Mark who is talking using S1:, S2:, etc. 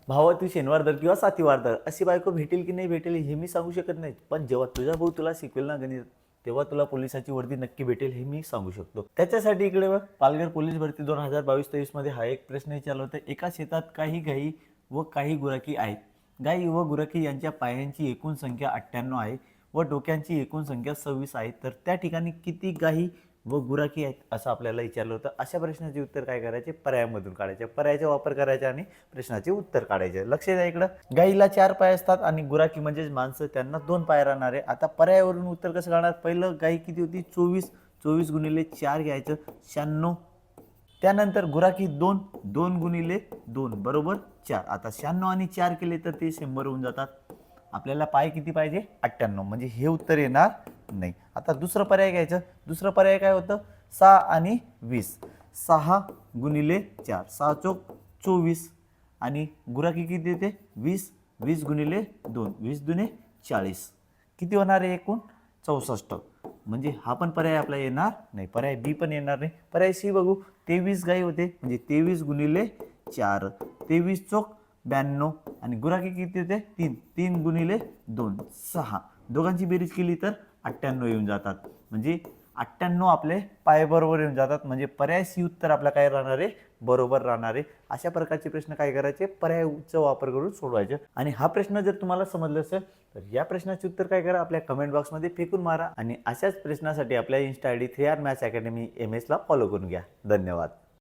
S1: भावातू शनिवार किंवा साथीवार दर अशी बायको भेटेल की नाही भेटेल हे मी सांगू शकत नाही, पण जेव्हा तुझा भाऊ तुला शिकवेल ना गणित तेव्हा तुला पोलिसाची वर्दी नक्की भेटेल हे मी सांगू शकतो. त्याच्यासाठी इकडे बघ, पालघर पोलीस भरती 2022-23 मध्ये हा एक प्रश्न विचारला होता. एका शेतात काही गायी व काही गुराखी आहेत. गायी व गुराखी यांच्या पायांची एकूण संख्या 98 आहे व डोक्यांची एकूण संख्या 26 आहे. तर त्या ठिकाणी किती गायी व गुराखी आहेत असं आपल्याला विचारलं होतं. अशा प्रश्नाचे उत्तर काय करायचे, पर्यायामधून काढायचे, पर्यायाचा वापर करायचा आणि प्रश्नाचे उत्तर काढायचे. लक्ष द्या इकडं, गाईला 4 पाय असतात आणि गुराखी म्हणजेच माणसं त्यांना 2 पाय राहणार आहे. आता पर्यायावरून उत्तर कसं काढणार, पहिलं गाई किती होती 24, 24 गुणिले 4 घ्यायचं 96. त्यानंतर गुराखी 2, 2 गुणिले 2 बरोबर 4. आता 96 आणि 4 केले तर ते 100 होऊन जातात. आपल्याला पाय किती पाहिजे 98, म्हणजे हे उत्तर येणार नाही. आता दुसरं पर्याय घ्यायचं. दुसरं पर्याय काय होतं 6 आणि 20. 6 गुणिले 4, 6 चोक 24 आणि गुराखी किती येते 20, 20 गुणिले 2, 20 दुने 40. किती होणार आहे एकूण 64. म्हणजे हा पण पर्याय आपला येणार नाही. पर्याय बी पण येणार नाही. पर्याय सी बघू, 23 गाई होते म्हणजे 23 गुणिले 4, 23 चोक 92 आणि गुराखी किती होते 3, 3 गुणिले 2 6. दोघांची बेरीज केली तर 98 येऊन जातात. म्हणजे 98 आपले पाय बरोबर येऊन जातात. म्हणजे पर्याय सी उत्तर आपला काय राहणार आहे, बरोबर राहणार आहे. अशा प्रकारचे प्रश्न काय करायचे, पर्यायाचा वापर करून सोडवायचे. आणि हा प्रश्न जर तुम्हाला समजला असेल तर या प्रश्नाचे उत्तर काय करा, आपल्या कमेंट बॉक्समध्ये फेकून मारा. आणि अशाच प्रश्नासाठी आपल्या Insta ID 3R maths academy MS ला फॉलो करून घ्या. धन्यवाद.